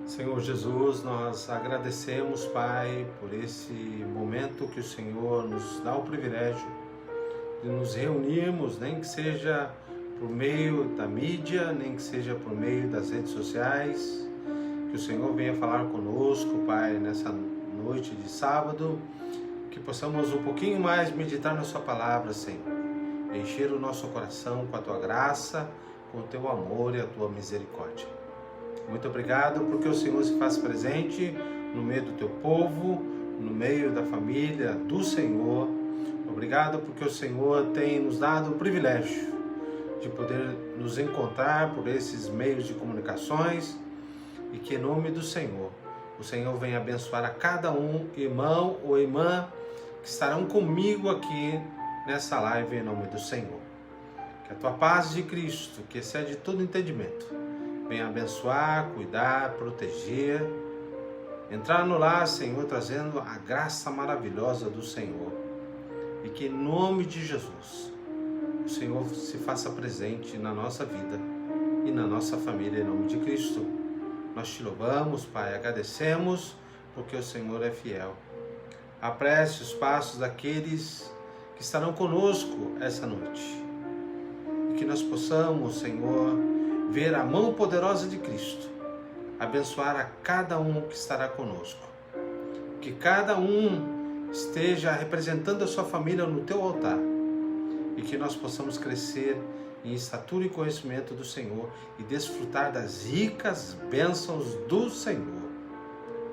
Senhor Jesus, nós agradecemos, Pai, por esse momento que o Senhor nos dá o privilégio de nos reunirmos, nem que seja por meio da mídia, nem que seja por meio das redes sociais, que o Senhor venha falar conosco, Pai, nessa noite de sábado, que possamos um pouquinho mais meditar na Sua palavra, Senhor, encher o nosso coração com a Tua graça, com o Teu amor e a Tua misericórdia. Muito obrigado porque o Senhor se faz presente no meio do Teu povo, no meio da família do Senhor. Obrigado porque o Senhor tem nos dado o privilégio de poder nos encontrar por esses meios de comunicações e que em nome do Senhor, o Senhor venha abençoar a cada um, irmão ou irmã, que estarão comigo aqui nessa live em nome do Senhor. Que a Tua paz de Cristo, que excede todo entendimento, venha abençoar, cuidar, proteger, entrar no lar, Senhor, trazendo a graça maravilhosa do Senhor. E que em nome de Jesus, o Senhor se faça presente na nossa vida e na nossa família, em nome de Cristo. Nós Te louvamos, Pai, agradecemos, porque o Senhor é fiel. Apresse os passos daqueles que estarão conosco essa noite. E que nós possamos, Senhor, ver a mão poderosa de Cristo, abençoar a cada um que estará conosco. Que cada um esteja representando a sua família no Teu altar. E que nós possamos crescer em estatura e conhecimento do Senhor e desfrutar das ricas bênçãos do Senhor.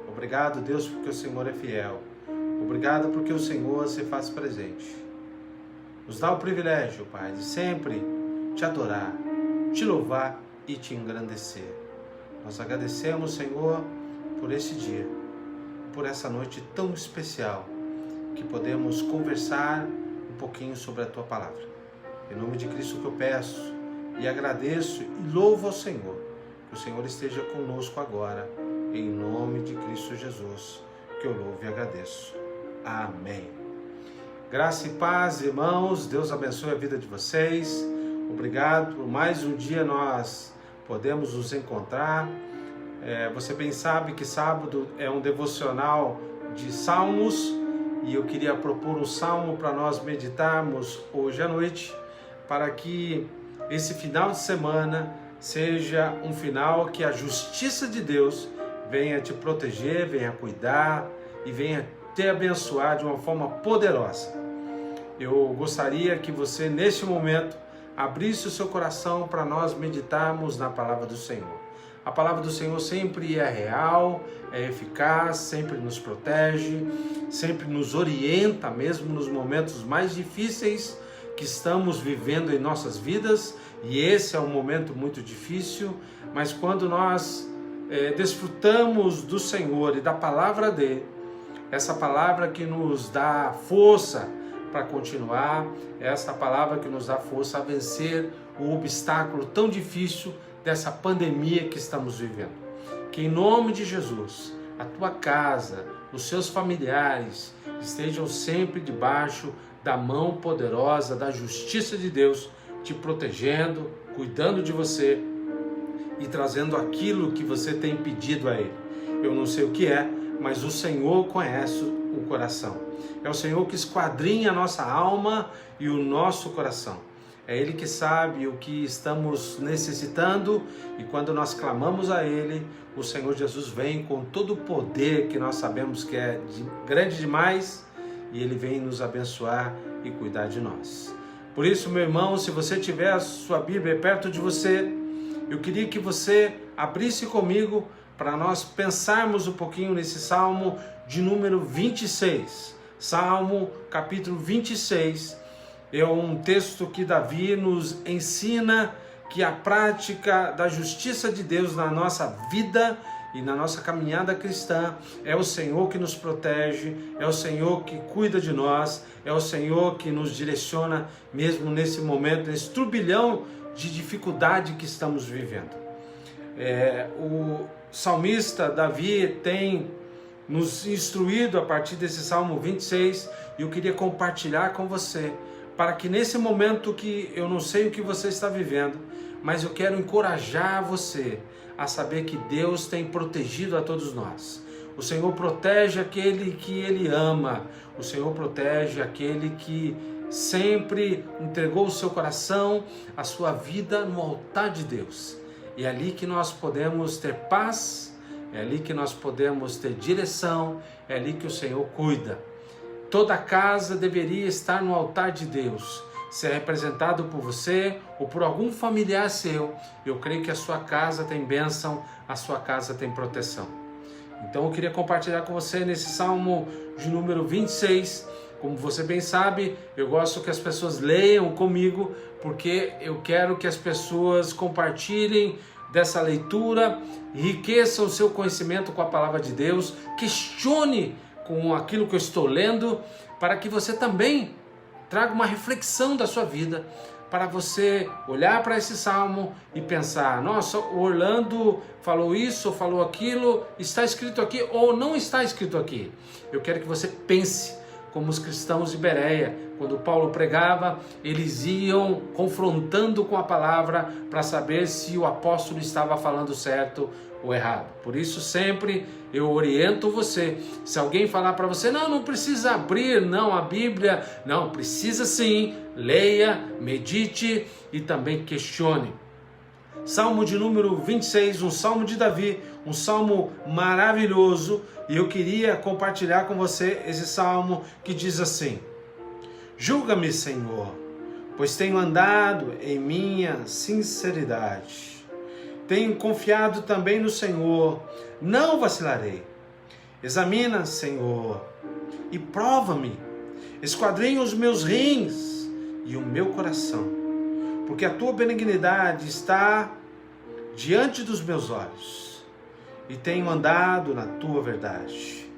Obrigado, Deus, porque o Senhor é fiel. Obrigado porque o Senhor se faz presente. Nos dá o privilégio, Pai, de sempre Te adorar, Te louvar e Te engrandecer. Nós agradecemos, Senhor, por esse dia, por essa noite tão especial, que podemos conversar um pouquinho sobre a Tua palavra. Em nome de Cristo que eu peço e agradeço e louvo ao Senhor, que o Senhor esteja conosco agora, em nome de Cristo Jesus, que eu louvo e agradeço. Amém. Graça e paz, irmãos, Deus abençoe a vida de vocês. Obrigado por mais um dia nós podemos nos encontrar. Você bem sabe que sábado é um devocional de salmos e eu queria propor um salmo para nós meditarmos hoje à noite, para que esse final de semana seja um final que a justiça de Deus venha te proteger, venha cuidar e venha te abençoar de uma forma poderosa. Eu gostaria que você neste momento abrisse o seu coração para nós meditarmos na palavra do Senhor. A palavra do Senhor sempre é real, é eficaz, sempre nos protege, sempre nos orienta, mesmo nos momentos mais difíceis que estamos vivendo em nossas vidas, e esse é um momento muito difícil, mas quando nós desfrutamos do Senhor e da palavra dele, essa palavra que nos dá força para continuar, essa palavra que nos dá força a vencer o obstáculo tão difícil dessa pandemia que estamos vivendo. Que em nome de Jesus, a tua casa, os seus familiares estejam sempre debaixo da mão poderosa da justiça de Deus, te protegendo, cuidando de você e trazendo aquilo que você tem pedido a Ele. Eu não sei o que é, mas o Senhor conhece o coração. É o Senhor que esquadrinha a nossa alma e o nosso coração. É Ele que sabe o que estamos necessitando e quando nós clamamos a Ele, o Senhor Jesus vem com todo o poder que nós sabemos que é grande demais e Ele vem nos abençoar e cuidar de nós. Por isso, meu irmão, se você tiver a sua Bíblia perto de você, eu queria que você abrisse comigo para nós pensarmos um pouquinho nesse Salmo de número 26. Salmo capítulo 26 é um texto que Davi nos ensina que a prática da justiça de Deus na nossa vida e na nossa caminhada cristã é o Senhor que nos protege, é o Senhor que cuida de nós, é o Senhor que nos direciona mesmo nesse momento, nesse turbilhão de dificuldade que estamos vivendo. O salmista Davi tem nos instruído a partir desse Salmo 26 e eu queria compartilhar com você para que nesse momento que eu não sei o que você está vivendo, mas eu quero encorajar você a saber que Deus tem protegido a todos nós. O Senhor protege aquele que Ele ama. O Senhor protege aquele que sempre entregou o seu coração, a sua vida no altar de Deus. É ali que nós podemos ter paz, é ali que nós podemos ter direção, é ali que o Senhor cuida. Toda casa deveria estar no altar de Deus, ser representado por você ou por algum familiar seu. Eu creio que a sua casa tem bênção, a sua casa tem proteção. Então eu queria compartilhar com você nesse Salmo de número 26. Como você bem sabe, eu gosto que as pessoas leiam comigo, porque eu quero que as pessoas compartilhem dessa leitura, enriqueçam o seu conhecimento com a palavra de Deus, questione com aquilo que eu estou lendo, para que você também traga uma reflexão da sua vida, para você olhar para esse salmo e pensar: nossa, o Orlando falou isso, ou falou aquilo, está escrito aqui ou não está escrito aqui. Eu quero que você pense como os cristãos de Bereia. Quando Paulo pregava, eles iam confrontando com a palavra para saber se o apóstolo estava falando certo ou errado. Por isso sempre eu oriento você, se alguém falar para você: não precisa abrir não a Bíblia, não, precisa sim, leia, medite e também questione. Salmo de número 26, um salmo de Davi, um salmo maravilhoso, e eu queria compartilhar com você esse salmo que diz assim: julga-me, Senhor, pois tenho andado em minha sinceridade. Tenho confiado também no Senhor, não vacilarei. Examina, Senhor, e prova-me, esquadrinha os meus rins e o meu coração, porque a tua benignidade está diante dos meus olhos, e tenho andado na tua verdade.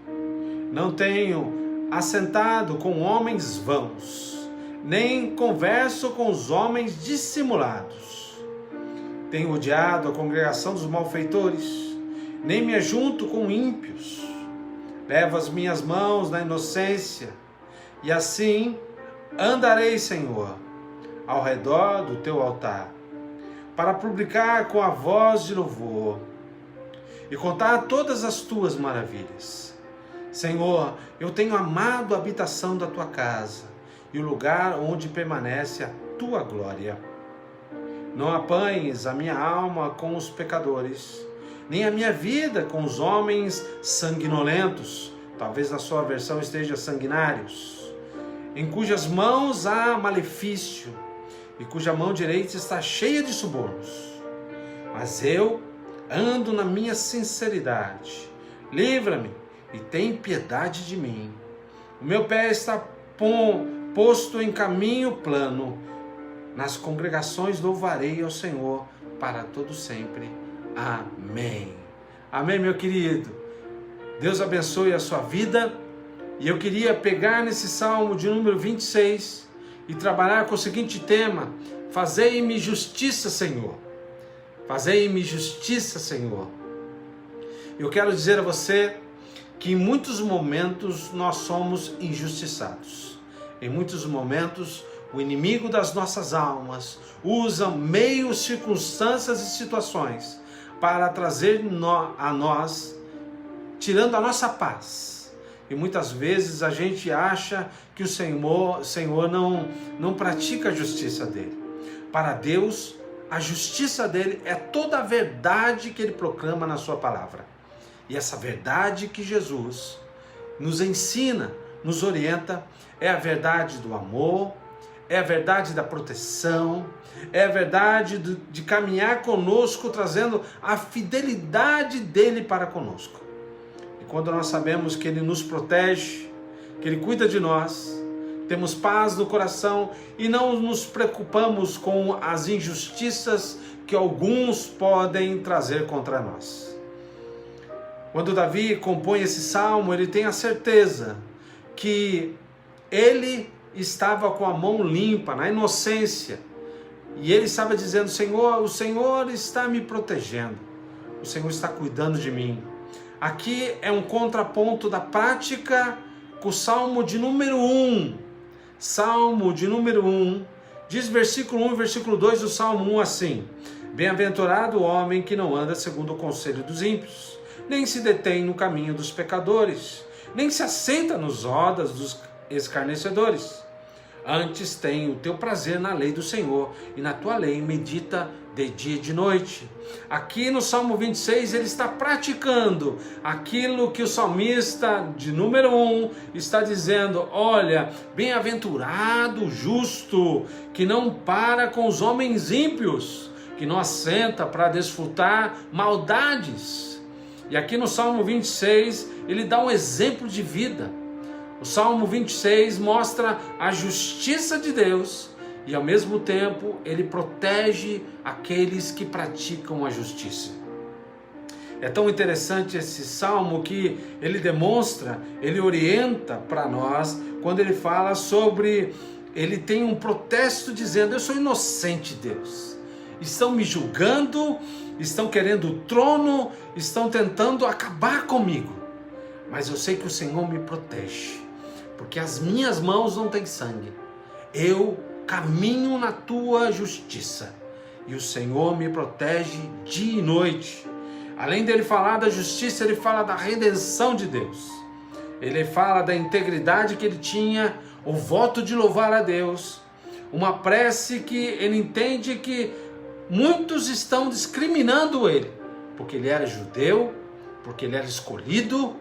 Não tenho assentado com homens vãos, nem converso com os homens dissimulados. Tenho odiado a congregação dos malfeitores, nem me ajunto com ímpios. Levo as minhas mãos na inocência, e assim andarei, Senhor, ao redor do teu altar, para publicar com a voz de louvor e contar todas as tuas maravilhas. Senhor, eu tenho amado a habitação da tua casa e o lugar onde permanece a tua glória. Não apanhes a minha alma com os pecadores, nem a minha vida com os homens sanguinolentos, talvez na sua versão esteja sanguinários, em cujas mãos há malefício e cuja mão direita está cheia de subornos. Mas eu ando na minha sinceridade. Livra-me e tem piedade de mim. O meu pé está posto em caminho plano. Nas congregações louvarei ao Senhor para todo sempre. Amém. Amém, meu querido. Deus abençoe a sua vida. E eu queria pegar nesse salmo de número 26 e trabalhar com o seguinte tema: fazei-me justiça, Senhor. Fazei-me justiça, Senhor. Eu quero dizer a você que em muitos momentos nós somos injustiçados. Em muitos momentos o inimigo das nossas almas usa meios, circunstâncias e situações para trazer a nós, tirando a nossa paz. E muitas vezes a gente acha que o Senhor não pratica a justiça dele. Para Deus, a justiça dele é toda a verdade que ele proclama na sua palavra. E essa verdade que Jesus nos ensina, nos orienta, é a verdade do amor, é a verdade da proteção, é a verdade de caminhar conosco, trazendo a fidelidade dele para conosco. E quando nós sabemos que ele nos protege, que ele cuida de nós, temos paz no coração e não nos preocupamos com as injustiças que alguns podem trazer contra nós. Quando Davi compõe esse salmo, ele tem a certeza que ele estava com a mão limpa, na inocência, e ele estava dizendo: Senhor, o Senhor está me protegendo, o Senhor está cuidando de mim. Aqui é um contraponto da prática com o salmo de número 1. Salmo de número 1, diz versículo 1 e versículo 2 do salmo 1 assim: Bem-aventurado o homem que não anda segundo o conselho dos ímpios, nem se detém no caminho dos pecadores, nem se assenta nos rodas dos escarnecedores. Antes tem o teu prazer na lei do Senhor, e na tua lei medita de dia e de noite. Aqui no Salmo 26 ele está praticando aquilo que o salmista de número 1 está dizendo: olha, bem-aventurado o justo, que não para com os homens ímpios, que não assenta para desfrutar maldades. E aqui no Salmo 26 ele dá um exemplo de vida. O Salmo 26 mostra a justiça de Deus e ao mesmo tempo ele protege aqueles que praticam a justiça. É tão interessante esse salmo que ele demonstra, ele orienta para nós quando ele fala sobre, ele tem um protesto dizendo: eu sou inocente, Deus. Estão me julgando, estão querendo o trono, estão tentando acabar comigo. Mas eu sei que o Senhor me protege, porque as minhas mãos não têm sangue. Eu caminho na tua justiça e o Senhor me protege dia e noite. Além dele falar da justiça, ele fala da redenção de Deus. Ele fala da integridade que ele tinha, o voto de louvar a Deus, uma prece que ele entende que muitos estão discriminando ele, porque ele era judeu, porque ele era escolhido,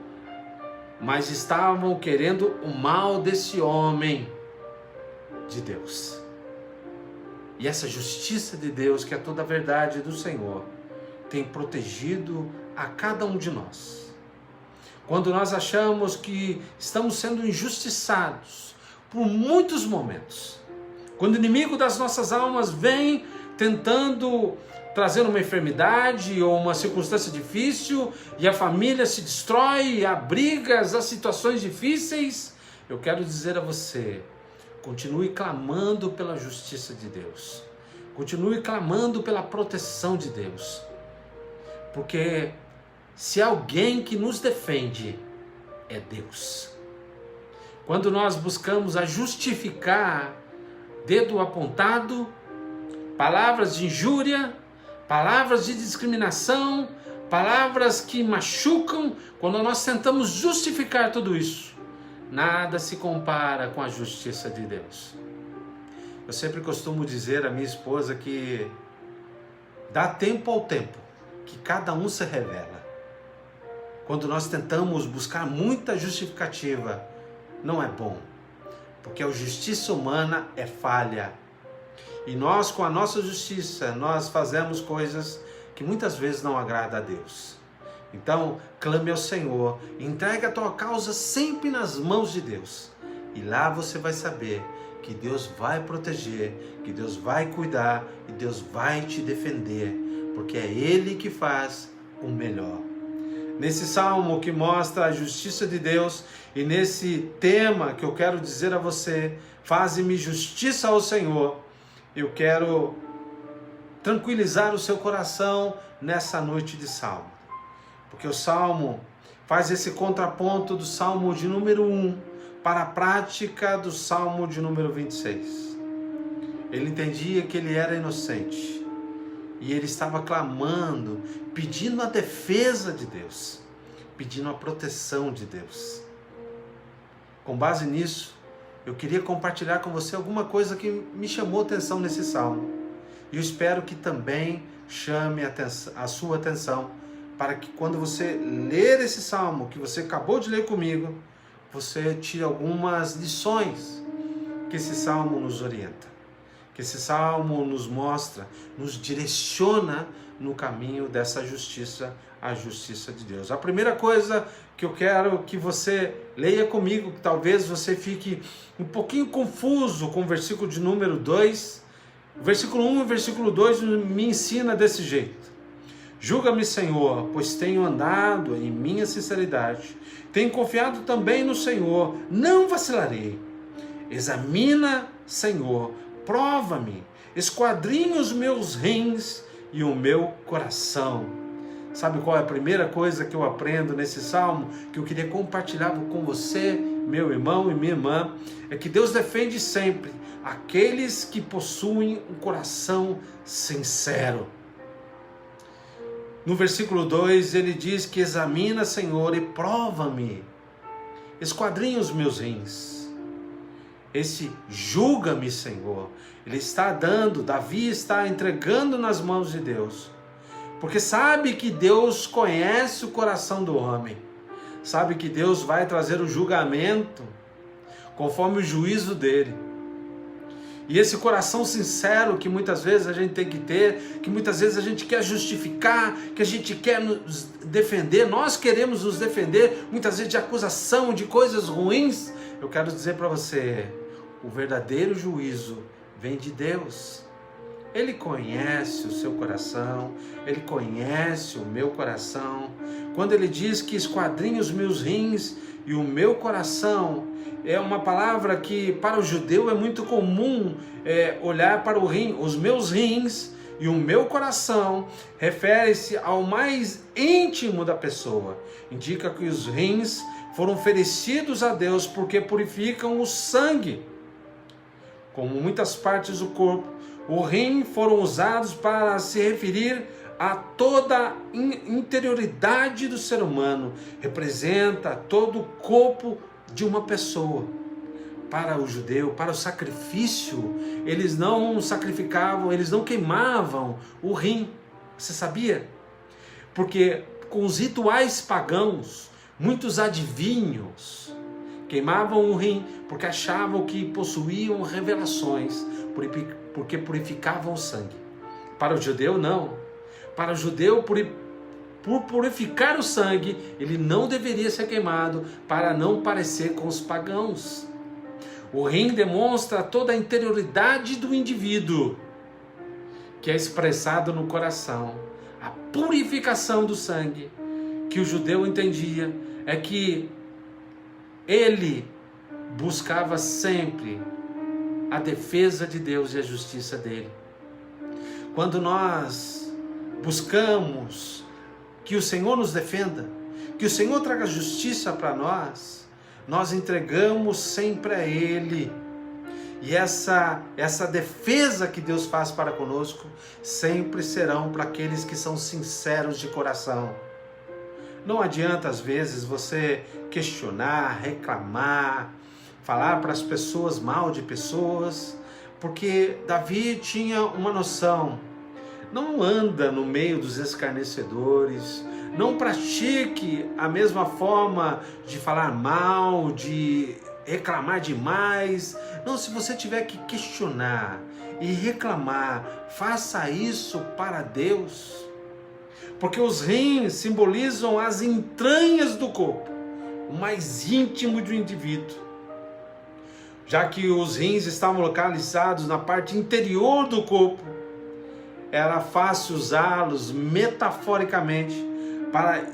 mas estavam querendo o mal desse homem de Deus. E essa justiça de Deus, que é toda a verdade do Senhor, tem protegido a cada um de nós. Quando nós achamos que estamos sendo injustiçados por muitos momentos, quando o inimigo das nossas almas vem tentando trazer uma enfermidade ou uma circunstância difícil e a família se destrói, há brigas, há situações difíceis, eu quero dizer a você: continue clamando pela justiça de Deus, continue clamando pela proteção de Deus, porque se há alguém que nos defende, é Deus. Quando nós buscamos a justificar, dedo apontado, palavras de injúria, palavras de discriminação, palavras que machucam, quando nós tentamos justificar tudo isso, nada se compara com a justiça de Deus. Eu sempre costumo dizer à minha esposa que dá tempo ao tempo que cada um se revela. Quando nós tentamos buscar muita justificativa, não é bom, porque a justiça humana é falha. E nós, com a nossa justiça, nós fazemos coisas que muitas vezes não agradam a Deus. Então, clame ao Senhor, entregue a tua causa sempre nas mãos de Deus. E lá você vai saber que Deus vai proteger, que Deus vai cuidar e Deus vai te defender, porque é Ele que faz o melhor. Nesse salmo que mostra a justiça de Deus e nesse tema que eu quero dizer a você, faze-me justiça ao Senhor, eu quero tranquilizar o seu coração nessa noite de salmo. Porque o salmo faz esse contraponto do salmo de número 1 para a prática do salmo de número 26. Ele entendia que ele era inocente. E ele estava clamando, pedindo a defesa de Deus, pedindo a proteção de Deus. Com base nisso, eu queria compartilhar com você alguma coisa que me chamou a atenção nesse salmo. E eu espero que também chame a sua atenção, para que quando você ler esse salmo, que você acabou de ler comigo, você tire algumas lições que esse salmo nos orienta, que esse salmo nos mostra, nos direciona no caminho dessa justiça, a justiça de Deus. A primeira coisa que eu quero que você leia comigo, que talvez você fique um pouquinho confuso com o versículo de número 2, o versículo 1 e o versículo 2 me ensina desse jeito. Julga-me, Senhor, pois tenho andado em minha sinceridade, tenho confiado também no Senhor, não vacilarei. Examina, Senhor, prova-me, esquadrinha os meus rins e o meu coração. Sabe qual é a primeira coisa que eu aprendo nesse salmo, que eu queria compartilhar com você, meu irmão e minha irmã? É que Deus defende sempre aqueles que possuem um coração sincero. No versículo 2 ele diz que examina, Senhor, e prova-me, esquadrinha os meus rins. Esse julga-me, Senhor, ele está dando, Davi está entregando nas mãos de Deus, porque sabe que Deus conhece o coração do homem, sabe que Deus vai trazer o julgamento conforme o juízo dele. E esse coração sincero que muitas vezes a gente tem que ter, que muitas vezes a gente quer justificar, que a gente quer nos defender, nós queremos nos defender, muitas vezes de acusação, de coisas ruins. Eu quero dizer para você, o verdadeiro juízo vem de Deus. Ele conhece o seu coração, Ele conhece o meu coração. Quando Ele diz que esquadrinha os meus rins e o meu coração, é uma palavra que para o judeu é muito comum olhar para o rim, os meus rins e o meu coração, refere-se ao mais íntimo da pessoa. Indica que os rins foram oferecidos a Deus porque purificam o sangue. Como muitas partes do corpo, o rim foram usados para se referir a toda a interioridade do ser humano, representa todo o corpo de uma pessoa. Para o judeu, para o sacrifício, eles não sacrificavam, eles não queimavam o rim. Você sabia? Porque com os rituais pagãos, muitos adivinhos queimavam o rim porque achavam que possuíam revelações, porque purificavam o sangue. Para o judeu, não. Para o judeu, por purificar o sangue, ele não deveria ser queimado para não parecer com os pagãos. O rim demonstra toda a interioridade do indivíduo, que é expressado no coração. A purificação do sangue, que o judeu entendia, é que ele buscava sempre a defesa de Deus e a justiça dele. Quando nós buscamos que o Senhor nos defenda, que o Senhor traga justiça para nós, nós entregamos sempre a Ele. E essa defesa que Deus faz para conosco sempre serão para aqueles que são sinceros de coração. Não adianta às vezes você questionar, reclamar, falar para as pessoas mal de pessoas, porque Davi tinha uma noção. Não anda no meio dos escarnecedores, não pratique a mesma forma de falar mal, de reclamar demais. Não, se você tiver que questionar e reclamar, faça isso para Deus. Porque os rins simbolizam as entranhas do corpo, o mais íntimo do indivíduo. Já que os rins estavam localizados na parte interior do corpo, era fácil usá-los metaforicamente para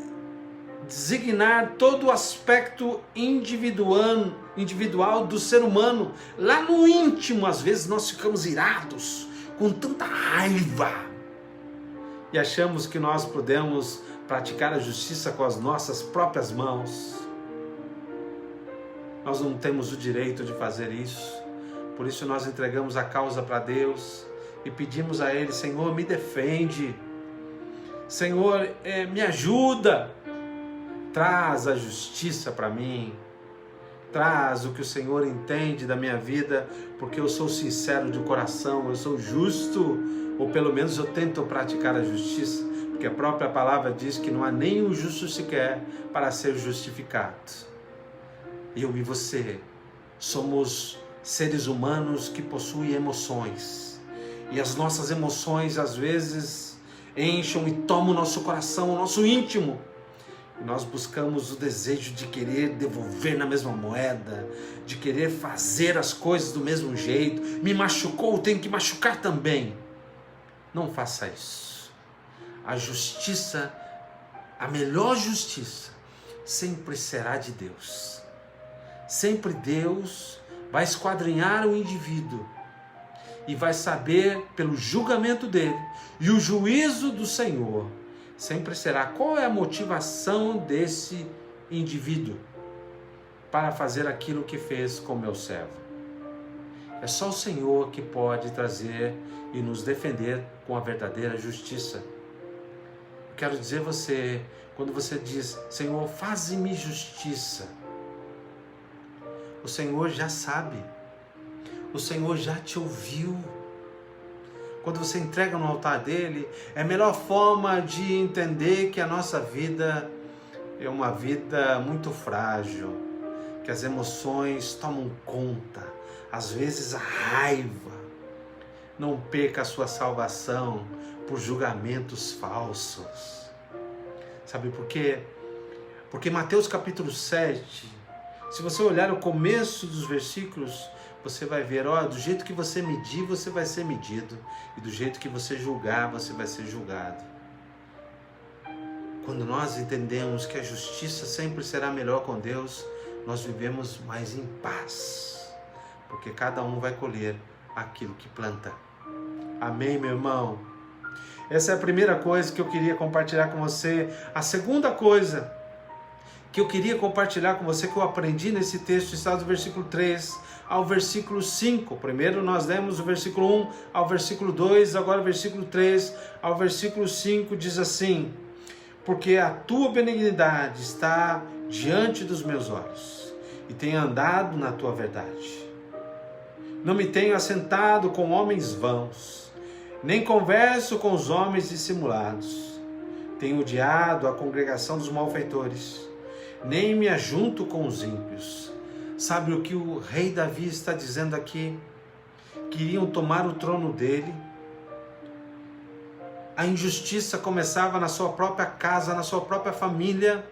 designar todo o aspecto individual do ser humano. Lá no íntimo, às vezes, nós ficamos irados, com tanta raiva, e achamos que nós podemos praticar a justiça com as nossas próprias mãos. Nós não temos o direito de fazer isso. Por isso nós entregamos a causa para Deus e pedimos a Ele: Senhor, me defende. Senhor, me ajuda. Traz a justiça para mim. Traz o que o Senhor entende da minha vida, porque eu sou sincero de coração, eu sou justo, ou pelo menos eu tento praticar a justiça, porque a própria palavra diz que não há nenhum justo sequer para ser justificado. Eu e você somos seres humanos que possuem emoções, e as nossas emoções às vezes enchem e tomam o nosso coração, o nosso íntimo. Nós buscamos o desejo de querer devolver na mesma moeda, de querer fazer as coisas do mesmo jeito. Me machucou, tenho que machucar também. Não faça isso. A justiça, a melhor justiça, sempre será de Deus. Sempre Deus vai esquadrinhar o indivíduo e vai saber pelo julgamento dele e o juízo do Senhor. Sempre será qual é a motivação desse indivíduo para fazer aquilo que fez com meu servo. É só o Senhor que pode trazer e nos defender com a verdadeira justiça. Eu quero dizer a você, quando você diz, Senhor, faze-me justiça, o Senhor já sabe, o Senhor já te ouviu. Quando você entrega no altar dele, é a melhor forma de entender que a nossa vida é uma vida muito frágil, que as emoções tomam conta, às vezes a raiva. Não perca a sua salvação por julgamentos falsos. Sabe por quê? Porque Mateus capítulo 7, se você olhar o começo dos versículos, você vai ver, do jeito que você medir, você vai ser medido. E do jeito que você julgar, você vai ser julgado. Quando nós entendemos que a justiça sempre será melhor com Deus, nós vivemos mais em paz. Porque cada um vai colher aquilo que planta. Amém, meu irmão? Essa é a primeira coisa que eu queria compartilhar com você. A segunda coisa que eu queria compartilhar com você, que eu aprendi nesse texto, está do versículo 3 ao versículo 5. Primeiro nós lemos o versículo 1 ao versículo 2, agora o versículo 3 ao versículo 5 diz assim: porque a tua benignidade está diante dos meus olhos, e tenho andado na tua verdade. Não me tenho assentado com homens vãos, nem converso com os homens dissimulados. Tenho odiado a congregação dos malfeitores, nem me ajunto com os ímpios. Sabe o que o rei Davi está dizendo aqui? Queriam tomar o trono dele. A injustiça começava na sua própria casa, na sua própria família.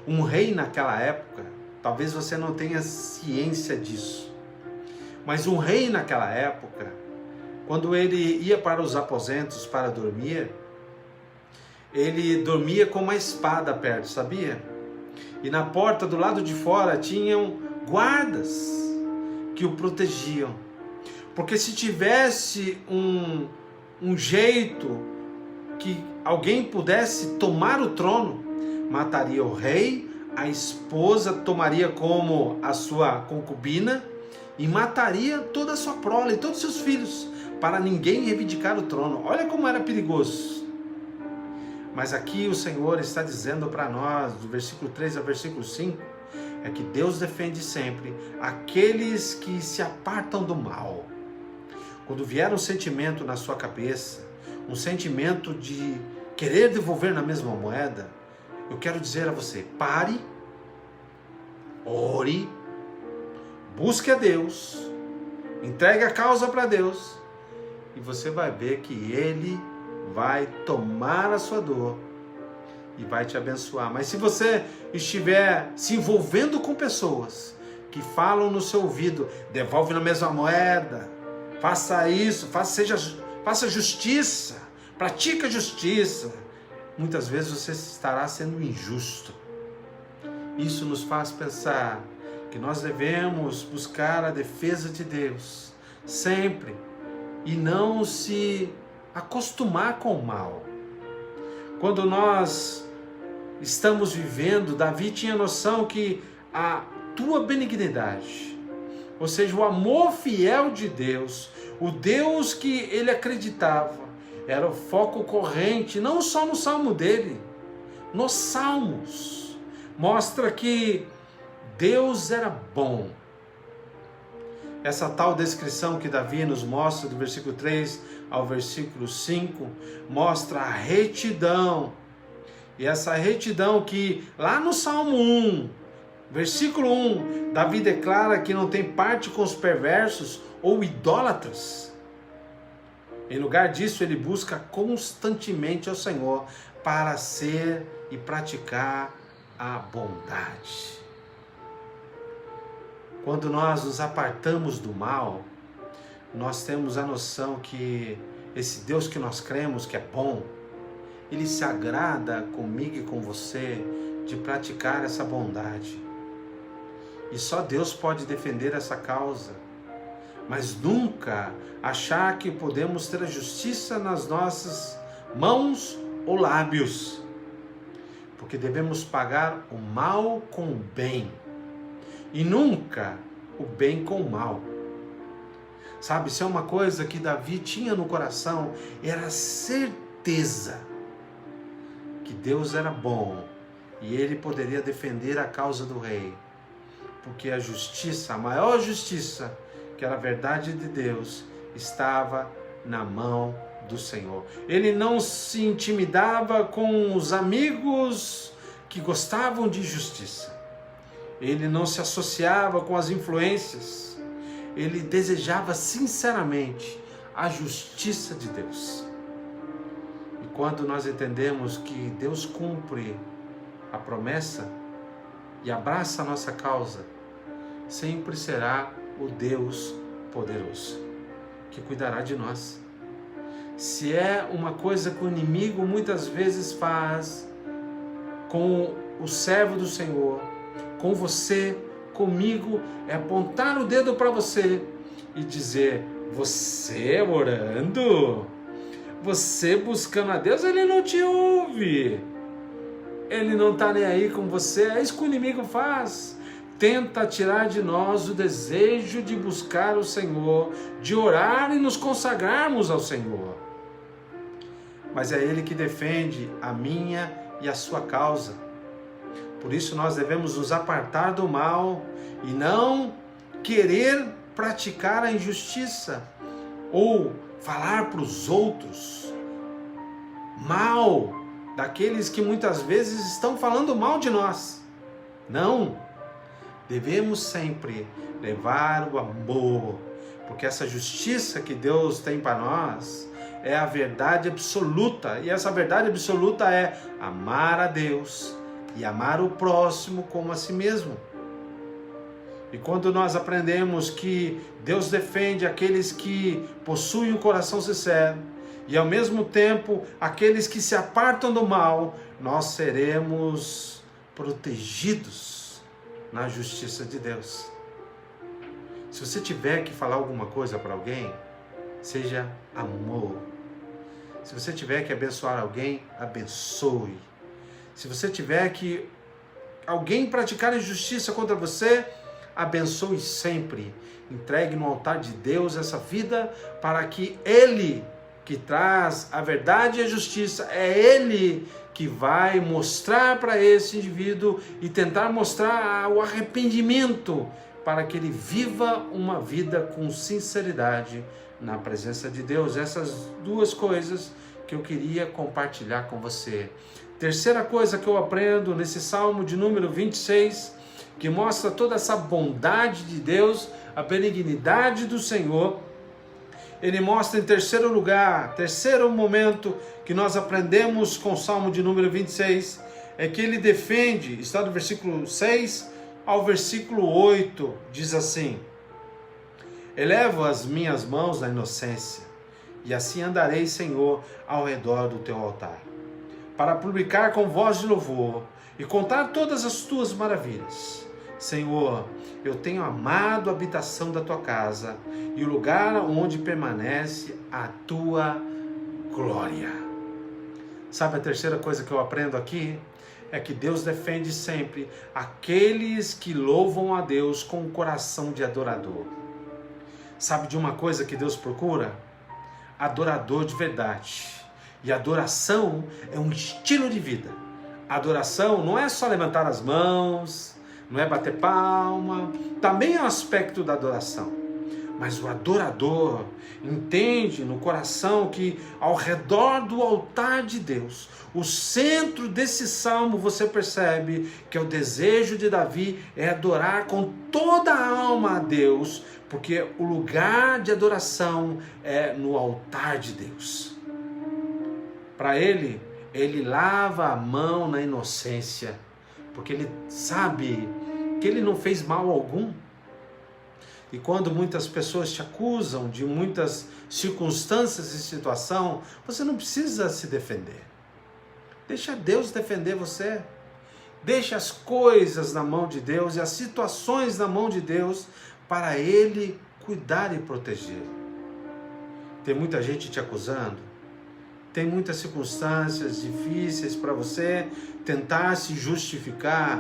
Um rei naquela época, talvez você não tenha ciência disso, mas um rei naquela época, quando ele ia para os aposentos para dormir, ele dormia com uma espada perto, sabia? E na porta do lado de fora tinham guardas que o protegiam. Porque se tivesse um jeito que alguém pudesse tomar o trono, mataria o rei, a esposa tomaria como a sua concubina e mataria toda a sua prole, todos os seus filhos, para ninguém reivindicar o trono. Olha como era perigoso. Mas aqui o Senhor está dizendo para nós, do versículo 3 ao versículo 5, é que Deus defende sempre aqueles que se apartam do mal. Quando vier um sentimento na sua cabeça, um sentimento de querer devolver na mesma moeda, eu quero dizer a você, pare, ore, busque a Deus, entregue a causa para Deus, e você vai ver que Ele vai tomar a sua dor e vai te abençoar. Mas se você estiver se envolvendo com pessoas que falam no seu ouvido, devolve na mesma moeda, faça isso, faça justiça, pratique a justiça, muitas vezes você estará sendo injusto. Isso nos faz pensar que nós devemos buscar a defesa de Deus sempre e não se acostumar com o mal. Quando nós estamos vivendo, Davi tinha noção que a tua benignidade, ou seja, o amor fiel de Deus, o Deus que ele acreditava, era o foco corrente, não só no salmo dele, nos salmos. Mostra que Deus era bom. Essa tal descrição que Davi nos mostra, do versículo 3 ao versículo 5, mostra a retidão. E essa retidão que lá no Salmo 1, versículo 1, Davi declara que não tem parte com os perversos ou idólatras. Em lugar disso, ele busca constantemente ao Senhor para ser e praticar a bondade. Quando nós nos apartamos do mal, nós temos a noção que esse Deus que nós cremos que é bom, Ele se agrada comigo e com você de praticar essa bondade. E só Deus pode defender essa causa. Mas nunca achar que podemos ter a justiça nas nossas mãos ou lábios. Porque devemos pagar o mal com o bem. E nunca o bem com o mal. Sabe, isso é uma coisa que Davi tinha no coração, era a certeza que Deus era bom e ele poderia defender a causa do rei, porque a justiça, a maior justiça, que era a verdade de Deus, estava na mão do Senhor. Ele não se intimidava com os amigos que gostavam de justiça. Ele não se associava com as influências. Ele desejava sinceramente a justiça de Deus. E quando nós entendemos que Deus cumpre a promessa e abraça a nossa causa, sempre será o Deus poderoso que cuidará de nós. Se é uma coisa que o inimigo muitas vezes faz com o servo do Senhor, com você, comigo, é apontar o dedo para você e dizer: você orando, você buscando a Deus, ele não te ouve, ele não está nem aí com você. É isso que o inimigo faz. Tenta tirar de nós o desejo de buscar o Senhor, de orar e nos consagrarmos ao Senhor. Mas é Ele que defende a minha e a sua causa. Por isso nós devemos nos apartar do mal e não querer praticar a injustiça ou falar para os outros mal daqueles que muitas vezes estão falando mal de nós. Não! Devemos sempre levar o amor, porque essa justiça que Deus tem para nós é a verdade absoluta, e essa verdade absoluta é amar a Deus e amar o próximo como a si mesmo. E quando nós aprendemos que Deus defende aqueles que possuem um coração sincero e ao mesmo tempo aqueles que se apartam do mal, nós seremos protegidos na justiça de Deus. Se você tiver que falar alguma coisa para alguém, seja amor. Se você tiver que abençoar alguém, abençoe. Se você tiver que alguém praticar injustiça contra você, abençoe sempre. Entregue no altar de Deus essa vida para que Ele, que traz a verdade e a justiça, é Ele que vai mostrar para esse indivíduo e tentar mostrar o arrependimento para que ele viva uma vida com sinceridade na presença de Deus. Essas duas coisas que eu queria compartilhar com você. Terceira coisa que eu aprendo nesse Salmo de número 26, que mostra toda essa bondade de Deus, a benignidade do Senhor. Ele mostra em terceiro lugar, terceiro momento que nós aprendemos com o Salmo de número 26, é que ele defende, está do versículo 6 ao versículo 8, diz assim: elevo as minhas mãos na inocência, e assim andarei, Senhor, ao redor do teu altar, para publicar com voz de louvor e contar todas as tuas maravilhas. Senhor, eu tenho amado a habitação da tua casa e o lugar onde permanece a tua glória. Sabe a terceira coisa que eu aprendo aqui? É que Deus defende sempre aqueles que louvam a Deus com um coração de adorador. Sabe de uma coisa que Deus procura? Adorador de verdade. E adoração é um estilo de vida. Adoração não é só levantar as mãos, não é bater palma, também é um aspecto da adoração. Mas o adorador entende no coração que ao redor do altar de Deus, o centro desse salmo, você percebe que é o desejo de Davi é adorar com toda a alma a Deus, porque o lugar de adoração é no altar de Deus. Para ele lava a mão na inocência, porque ele sabe que ele não fez mal algum. E quando muitas pessoas te acusam de muitas circunstâncias e situação, você não precisa se defender. Deixa Deus defender você. Deixa as coisas na mão de Deus e as situações na mão de Deus para Ele cuidar e proteger. Tem muita gente te acusando. Tem muitas circunstâncias difíceis para você tentar se justificar.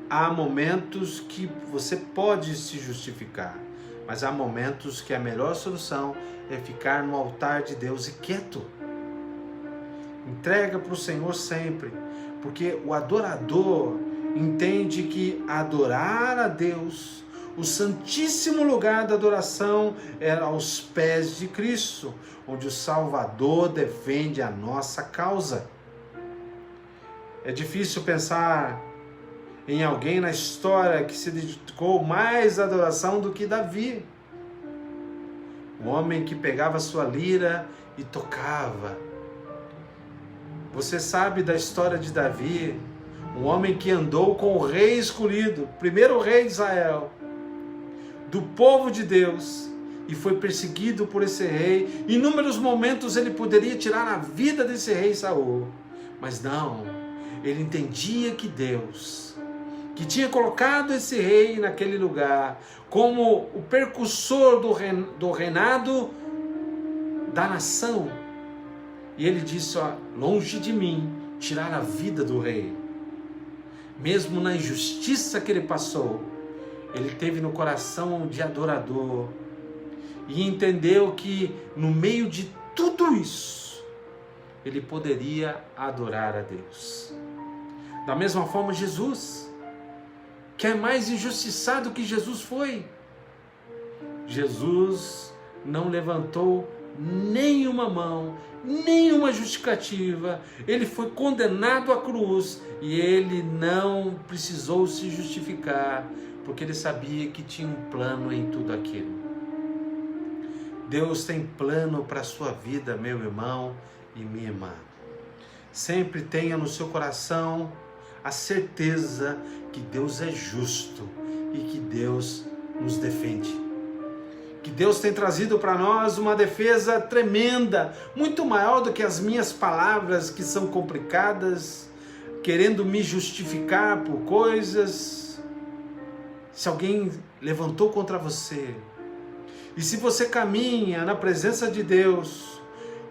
Há momentos que você pode se justificar, mas há momentos que a melhor solução é ficar no altar de Deus e quieto. Entrega para o Senhor sempre, porque o adorador entende que adorar a Deus, o santíssimo lugar da adoração, era aos pés de Cristo, onde o Salvador defende a nossa causa. É difícil pensar em alguém na história que se dedicou mais à adoração do que Davi. Um homem que pegava sua lira e tocava. Você sabe da história de Davi, um homem que andou com o rei escolhido, primeiro rei de Israel, do povo de Deus, e foi perseguido por esse rei. Em inúmeros momentos ele poderia tirar a vida desse rei Saul, mas não, ele entendia que Deus, que tinha colocado esse rei naquele lugar, como o percussor do reinado da nação, e ele disse, longe de mim tirar a vida do rei. Mesmo na injustiça que ele passou, ele teve no coração de adorador e entendeu que no meio de tudo isso, ele poderia adorar a Deus. Da mesma forma, Jesus, que é mais injustiçado que Jesus foi. Jesus não levantou nenhuma mão, nenhuma justificativa. Ele foi condenado à cruz e ele não precisou se justificar, porque ele sabia que tinha um plano em tudo aquilo. Deus tem plano para a sua vida, meu irmão e minha irmã. Sempre tenha no seu coração a certeza que Deus é justo e que Deus nos defende. Que Deus tem trazido para nós uma defesa tremenda, muito maior do que as minhas palavras, que são complicadas, querendo me justificar por coisas. Se alguém levantou contra você, e se você caminha na presença de Deus,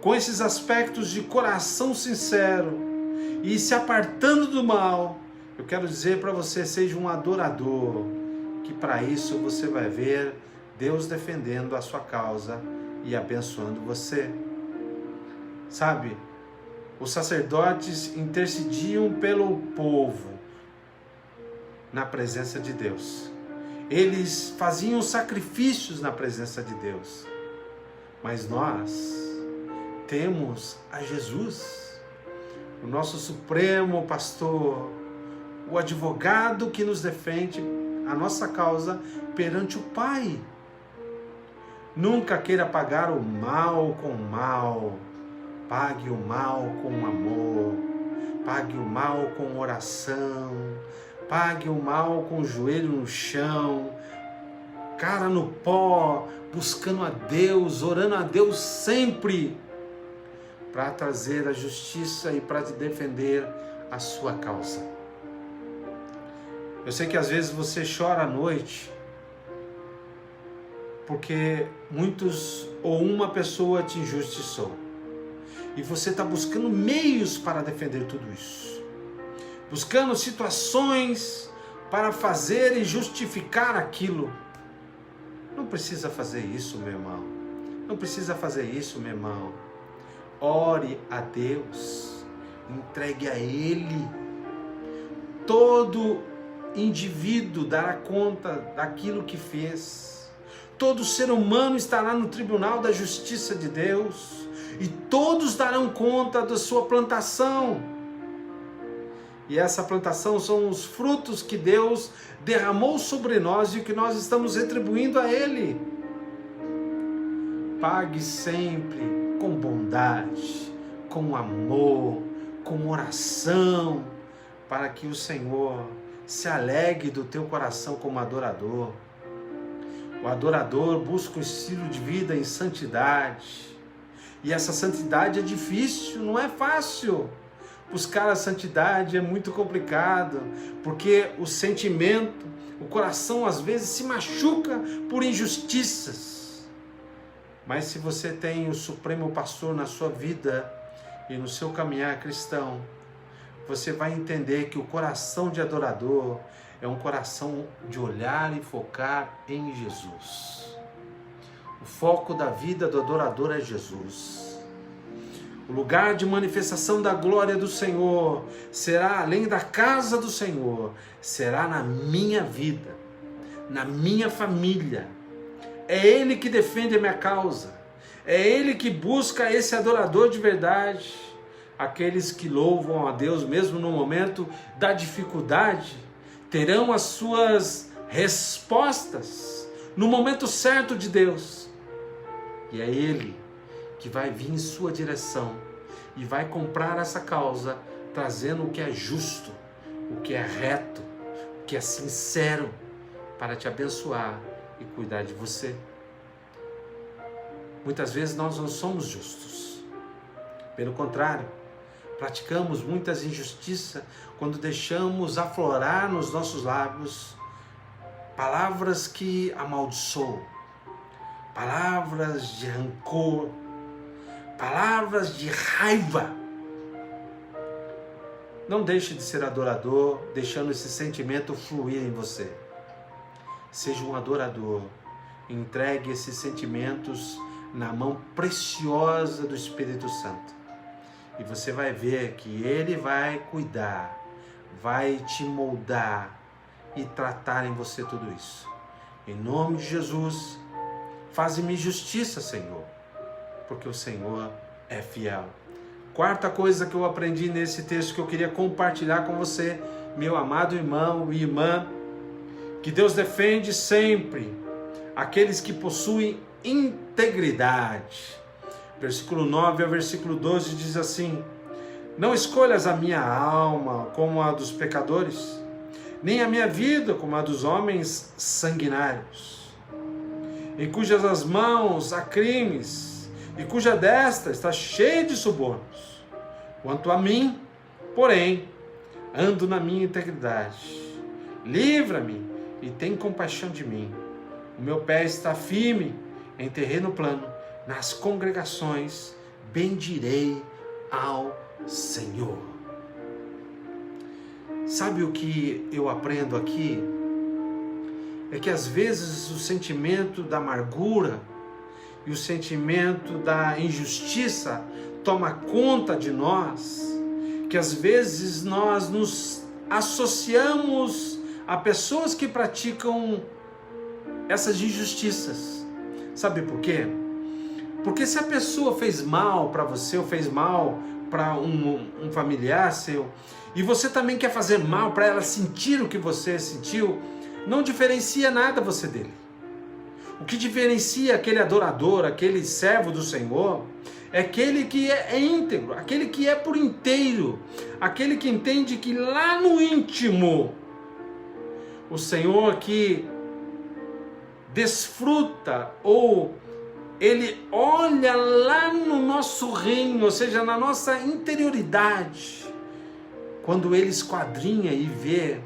com esses aspectos de coração sincero, e se apartando do mal, eu quero dizer para você, seja um adorador, que para isso você vai ver Deus defendendo a sua causa e abençoando você. Sabe, os sacerdotes intercediam pelo povo na presença de Deus. Eles faziam sacrifícios na presença de Deus. Mas nós temos a Jesus, o nosso supremo pastor, o advogado que nos defende a nossa causa perante o Pai. Nunca queira pagar o mal com o mal. Pague o mal com amor. Pague o mal com oração. Pague o mal com o joelho no chão, cara no pó, buscando a Deus, orando a Deus sempre, para trazer a justiça e para defender a sua causa. Eu sei que às vezes você chora à noite, porque muitos ou uma pessoa te injustiçou. E você está buscando meios para defender tudo isso. Buscando situações para fazer e justificar aquilo. Não precisa fazer isso, meu irmão. Não precisa fazer isso, meu irmão. Ore a Deus. Entregue a Ele. Todo indivíduo dará conta daquilo que fez. Todo ser humano estará no tribunal da justiça de Deus. E todos darão conta da sua plantação. E essa plantação são os frutos que Deus derramou sobre nós e que nós estamos retribuindo a Ele. Pague sempre com bondade, com amor, com oração, para que o Senhor se alegre do teu coração como adorador. O adorador busca um estilo de vida em santidade. E essa santidade é difícil, não é fácil. Buscar a santidade é muito complicado, porque o sentimento, o coração às vezes se machuca por injustiças. Mas se você tem o Supremo Pastor na sua vida e no seu caminhar cristão, você vai entender que o coração de adorador é um coração de olhar e focar em Jesus. O foco da vida do adorador é Jesus. O lugar de manifestação da glória do Senhor será, além da casa do Senhor, será na minha vida, na minha família. É Ele que defende a minha causa. É Ele que busca esse adorador de verdade. Aqueles que louvam a Deus mesmo no momento da dificuldade, terão as suas respostas no momento certo de Deus. E é Ele que vai vir em sua direção e vai comprar essa causa, trazendo o que é justo, o que é reto, o que é sincero, para te abençoar e cuidar de você. Muitas vezes nós não somos justos. Pelo contrário, praticamos muitas injustiças quando deixamos aflorar nos nossos lábios palavras que amaldiçoam, palavras de rancor, palavras de raiva. Não deixe de ser adorador, deixando esse sentimento fluir em você. Seja um adorador. Entregue esses sentimentos na mão preciosa do Espírito Santo. E você vai ver que Ele vai cuidar, vai te moldar e tratar em você tudo isso. Em nome de Jesus, faze-me justiça, Senhor, porque o Senhor é fiel. Quarta coisa que eu aprendi nesse texto que eu queria compartilhar com você, meu amado irmão e irmã, que Deus defende sempre aqueles que possuem integridade. Versículo 9 ao versículo 12 diz assim: não escolhas a minha alma como a dos pecadores, nem a minha vida como a dos homens sanguinários, em cujas as mãos há crimes, e cuja destra está cheia de subornos. Quanto a mim, porém, ando na minha integridade. Livra-me e tem compaixão de mim. O meu pé está firme em terreno plano. Nas congregações bendirei ao Senhor. Sabe o que eu aprendo aqui? É que às vezes o sentimento da amargura e o sentimento da injustiça toma conta de nós, que às vezes nós nos associamos a pessoas que praticam essas injustiças. Sabe por quê? Porque se a pessoa fez mal para você ou fez mal para um familiar seu, e você também quer fazer mal para ela sentir o que você sentiu, não diferencia nada você dele. O que diferencia aquele adorador, aquele servo do Senhor, é aquele que é íntegro, aquele que é por inteiro, aquele que entende que lá no íntimo, o Senhor que desfruta ou Ele olha lá no nosso reino, ou seja, na nossa interioridade, quando Ele esquadrinha e vê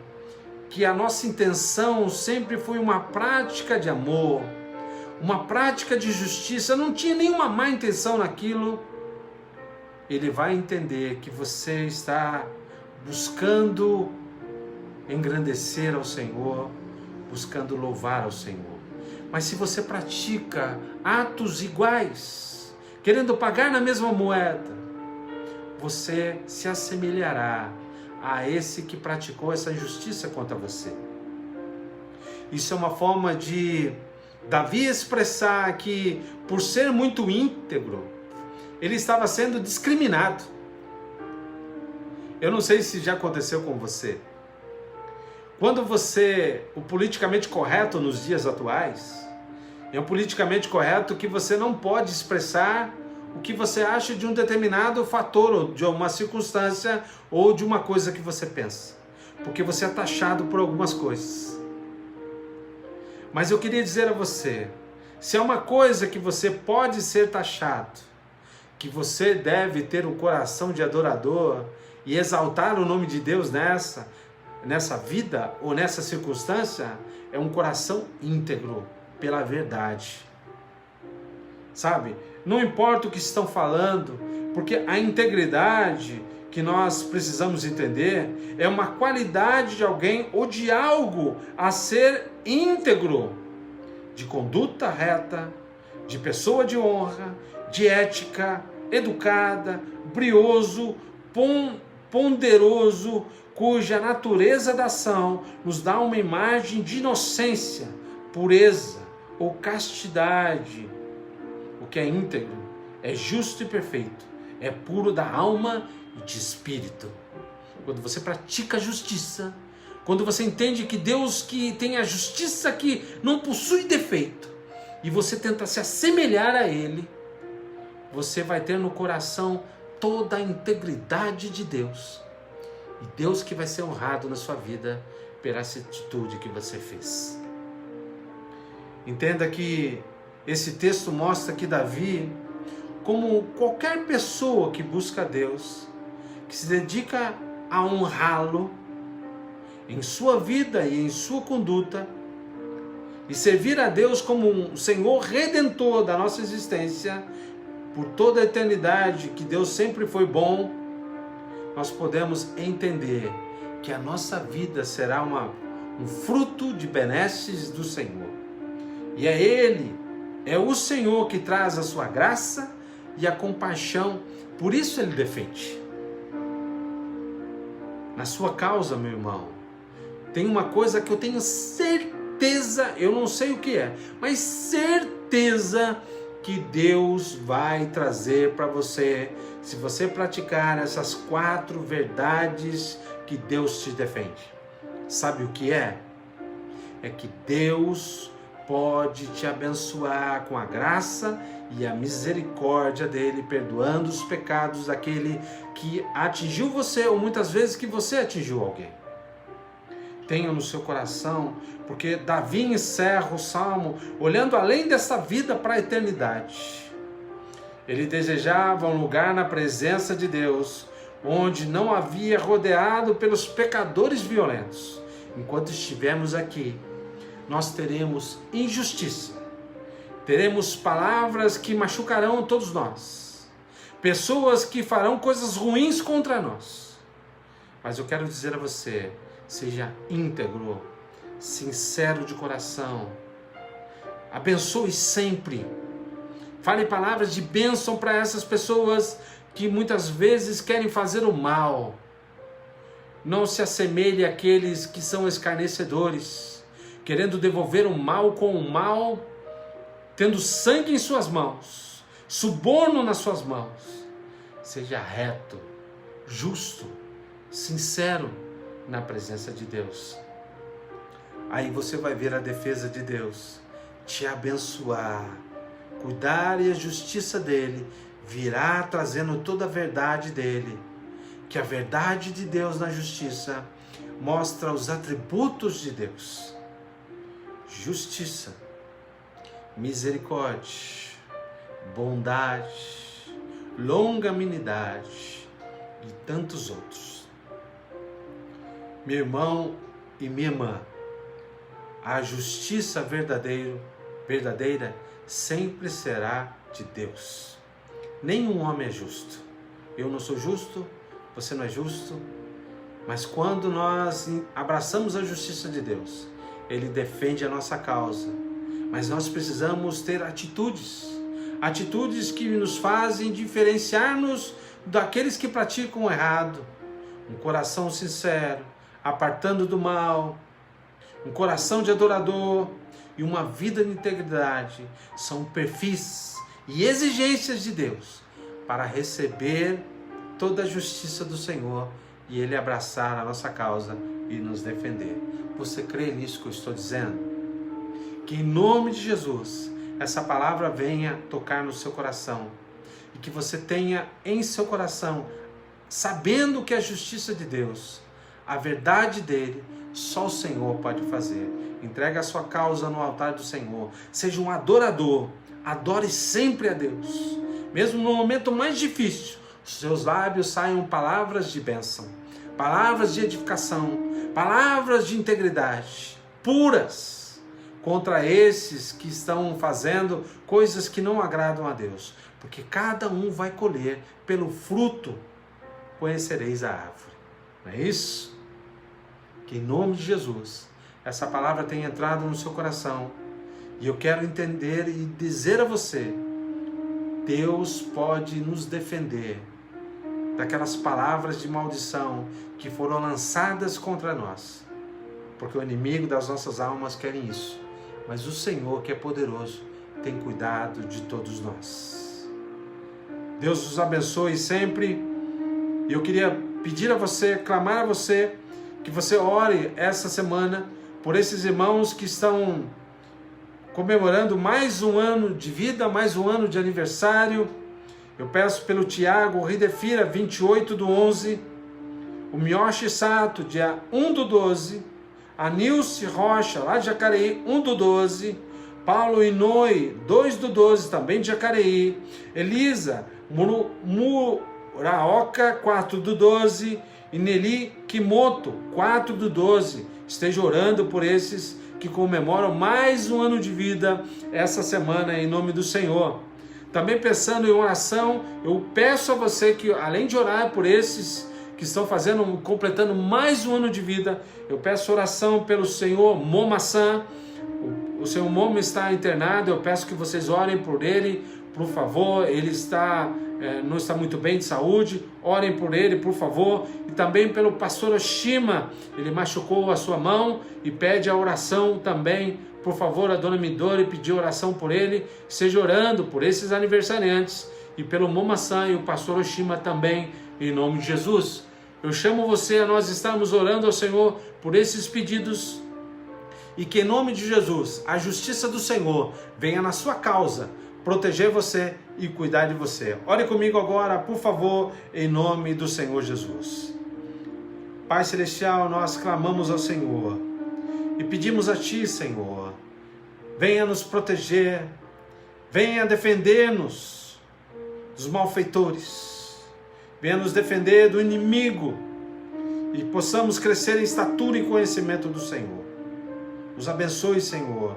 que a nossa intenção sempre foi uma prática de amor, uma prática de justiça, não tinha nenhuma má intenção naquilo, Ele vai entender que você está buscando engrandecer ao Senhor, buscando louvar ao Senhor. Mas se você pratica atos iguais, querendo pagar na mesma moeda, você se assemelhará a esse que praticou essa injustiça contra você. Isso é uma forma de Davi expressar que, por ser muito íntegro, ele estava sendo discriminado. Eu não sei se já aconteceu com você. Quando o politicamente correto nos dias atuais, é um politicamente correto que você não pode expressar o que você acha de um determinado fator, ou de uma circunstância, ou de uma coisa que você pensa, porque você é taxado por algumas coisas. Mas eu queria dizer a você, se é uma coisa que você pode ser taxado, que você deve ter um coração de adorador e exaltar o nome de Deus nessa vida ou nessa circunstância, é um coração íntegro pela verdade. Sabe? Não importa o que estão falando, porque a integridade que nós precisamos entender é uma qualidade de alguém ou de algo a ser íntegro, de conduta reta, de pessoa de honra, de ética, educada, brioso, ponderoso, cuja natureza da ação nos dá uma imagem de inocência, pureza ou castidade. O que é íntegro, é justo e perfeito, é puro da alma e de espírito. Quando você pratica a justiça, quando você entende que Deus que tem a justiça que não possui defeito, e você tenta se assemelhar a Ele, você vai ter no coração toda a integridade de Deus. E Deus que vai ser honrado na sua vida pela atitude que você fez. Entenda que esse texto mostra que Davi, como qualquer pessoa que busca Deus, que se dedica a honrá-lo em sua vida e em sua conduta, e servir a Deus como um Senhor Redentor da nossa existência, por toda a eternidade, que Deus sempre foi bom, nós podemos entender que a nossa vida será um fruto de benesses do Senhor. E é Ele, é o Senhor que traz a sua graça e a compaixão, por isso Ele defende. Na sua causa, meu irmão, tem uma coisa que eu tenho certeza, eu não sei o que é, mas certeza que Deus vai trazer para você, se você praticar essas 4 verdades que Deus te defende. Sabe o que é? É que Deus pode te abençoar com a graça e a misericórdia dele, perdoando os pecados daquele que atingiu você, ou muitas vezes que você atingiu alguém. Tenha no seu coração, porque Davi encerra o Salmo olhando além dessa vida para a eternidade. Ele desejava um lugar na presença de Deus, onde não havia rodeado pelos pecadores violentos. Enquanto estivermos aqui, nós teremos injustiça, teremos palavras que machucarão todos nós, pessoas que farão coisas ruins contra nós. Mas eu quero dizer a você, seja íntegro, sincero de coração, abençoe sempre, fale palavras de bênção para essas pessoas que muitas vezes querem fazer o mal. Não se assemelhe àqueles que são escarnecedores, querendo devolver o mal com o mal, tendo sangue em suas mãos, suborno nas suas mãos. Seja reto, justo, sincero na presença de Deus. Aí você vai ver a defesa de Deus te abençoar, cuidar, e a justiça dele virá trazendo toda a verdade dele. Que a verdade de Deus na justiça mostra os atributos de Deus: justiça, misericórdia, bondade, longanimidade e tantos outros. Meu irmão e minha irmã, a justiça verdadeira sempre será de Deus. Nenhum homem é justo. Eu não sou justo, você não é justo, mas quando nós abraçamos a justiça de Deus, Ele defende a nossa causa. Mas nós precisamos ter atitudes que nos fazem diferenciar-nos daqueles que praticam o errado. Um coração sincero, apartando do mal, um coração de adorador e uma vida de integridade são perfis e exigências de Deus para receber toda a justiça do Senhor e Ele abraçar a nossa causa e nos defender. Você crê nisso que eu estou dizendo? Que em nome de Jesus essa palavra venha tocar no seu coração e que você tenha em seu coração, sabendo que a justiça de Deus, a verdade dele, só o Senhor pode fazer. Entregue a sua causa no altar do Senhor. Seja um adorador. Adore sempre a Deus. Mesmo no momento mais difícil, os seus lábios saiam palavras de bênção, palavras de edificação, palavras de integridade, puras, contra esses que estão fazendo coisas que não agradam a Deus. Porque cada um vai colher pelo fruto, conhecereis a árvore. Não é isso? Que em nome de Jesus, essa palavra tenha entrado no seu coração. E eu quero entender e dizer a você Deus pode nos defender daquelas palavras de maldição que foram lançadas contra nós, porque o inimigo das nossas almas quer isso, mas o Senhor, que é poderoso, tem cuidado de todos nós. Deus os abençoe sempre. E eu queria pedir a você, clamar a você, que você ore essa semana por esses irmãos que estão comemorando mais um ano de vida, mais um ano de aniversário. Eu peço pelo Tiago Ridefira, 28/11, o Miyoshi Sato, dia 1/12, a Nilce Rocha, lá de Jacareí, 1/12, Paulo Inoi, 2/12, também de Jacareí, Elisa Muraoka, 4/12, e Nelly Kimoto, 4/12. Esteja orando por esses que comemoram mais um ano de vida essa semana, em nome do Senhor. Também pensando em oração, eu peço a você que, além de orar por esses que estão completando mais um ano de vida, eu peço oração pelo senhor Moma-san. O senhor Moma está internado, eu peço que vocês orem por ele, por favor. Ele não está muito bem de saúde, orem por ele, por favor. E também pelo pastor Oshima, ele machucou a sua mão e pede a oração também. Por favor, a dona Midori pediu oração por ele, seja orando por esses aniversariantes e pelo Moma-san e o pastor Oshima também, em nome de Jesus. Eu chamo você a nós estarmos orando ao Senhor por esses pedidos, e que em nome de Jesus, a justiça do Senhor venha na sua causa, proteger você e cuidar de você. Ore comigo agora, por favor, em nome do Senhor Jesus. Pai Celestial, nós clamamos ao Senhor e pedimos a Ti, Senhor, venha nos proteger, venha defender-nos dos malfeitores, venha nos defender do inimigo e possamos crescer em estatura e conhecimento do Senhor. Nos abençoe, Senhor.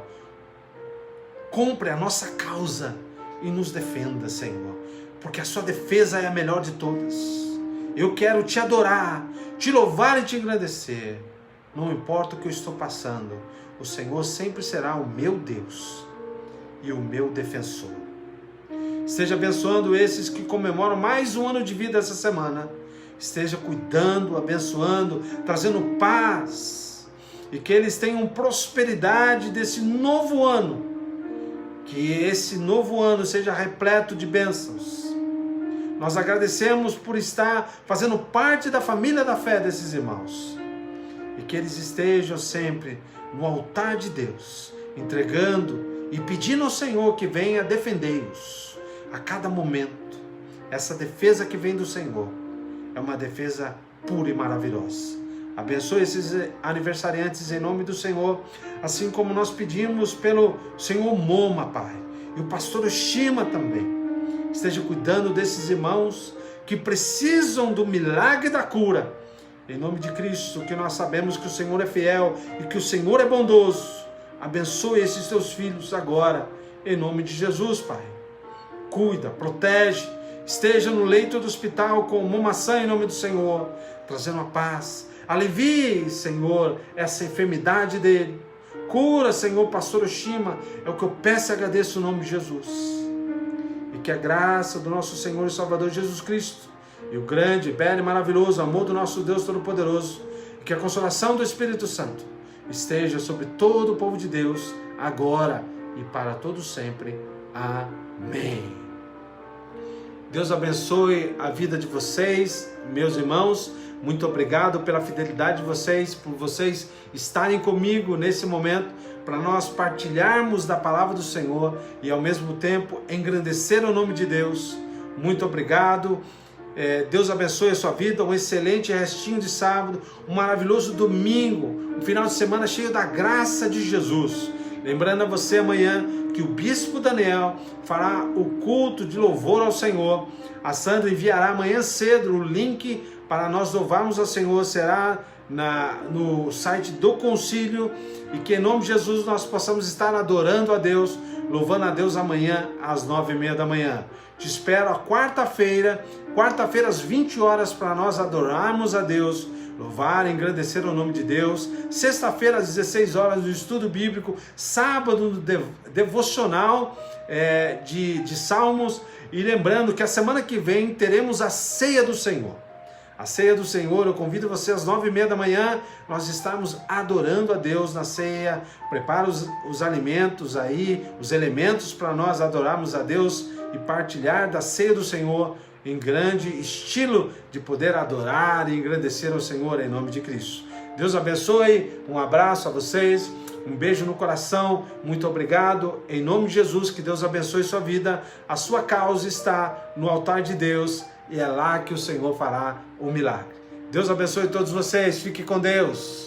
Compre a nossa causa e nos defenda, Senhor, porque a sua defesa é a melhor de todas. Eu quero te adorar, te louvar e te agradecer. Não importa o que eu estou passando, o Senhor sempre será o meu Deus e o meu defensor. Esteja abençoando esses que comemoram mais um ano de vida essa semana. Esteja cuidando, abençoando, trazendo paz, e que eles tenham prosperidade desse novo ano. Que esse novo ano seja repleto de bênçãos. Nós agradecemos por estar fazendo parte da família da fé desses irmãos. E que eles estejam sempre no altar de Deus, entregando e pedindo ao Senhor que venha defendê-los a cada momento. Essa defesa que vem do Senhor é uma defesa pura e maravilhosa. Abençoe esses aniversariantes em nome do Senhor, assim como nós pedimos pelo Senhor Moma, Pai, e o pastor Oshima também. Esteja cuidando desses irmãos que precisam do milagre da cura. Em nome de Cristo, que nós sabemos que o Senhor é fiel e que o Senhor é bondoso. Abençoe esses teus filhos agora, em nome de Jesus, Pai. Cuida, protege, esteja no leito do hospital com o Moma-san em nome do Senhor, trazendo a paz. Alivie, Senhor, essa enfermidade dele. Cura, Senhor, pastor Oshima. É o que eu peço e agradeço no nome de Jesus. E que a graça do nosso Senhor e Salvador Jesus Cristo, e o grande, belo e maravilhoso amor do nosso Deus Todo-Poderoso, e que a consolação do Espírito Santo esteja sobre todo o povo de Deus, agora e para todo sempre. Amém. Deus abençoe a vida de vocês, meus irmãos. Muito obrigado pela fidelidade de vocês, por vocês estarem comigo nesse momento, para nós partilharmos da palavra do Senhor e ao mesmo tempo engrandecer o nome de Deus. Muito obrigado. Deus abençoe a sua vida, um excelente restinho de sábado, um maravilhoso domingo, um final de semana cheio da graça de Jesus. Lembrando a você amanhã que o Bispo Daniel fará o culto de louvor ao Senhor. A Sandra enviará amanhã cedo o link para nós louvarmos ao Senhor, será no site do Concílio, e que em nome de Jesus nós possamos estar adorando a Deus, louvando a Deus amanhã às 9h30 da manhã. Te espero a quarta-feira às 20 horas para nós adorarmos a Deus louvar e engrandecer o nome de Deus. Sexta-feira às 16 horas o estudo bíblico, sábado no devocional de Salmos, e lembrando que a semana que vem teremos a Ceia do Senhor. A Ceia do Senhor, eu convido você às 9h30 da manhã, nós estamos adorando a Deus na ceia. Prepara os alimentos aí, os elementos para nós adorarmos a Deus e partilhar da Ceia do Senhor em grande estilo de poder adorar e engrandecer ao Senhor em nome de Cristo. Deus abençoe, um abraço a vocês, um beijo no coração, muito obrigado, em nome de Jesus, que Deus abençoe sua vida, a sua causa está no altar de Deus e é lá que o Senhor fará o milagre. Deus abençoe todos vocês, fique com Deus.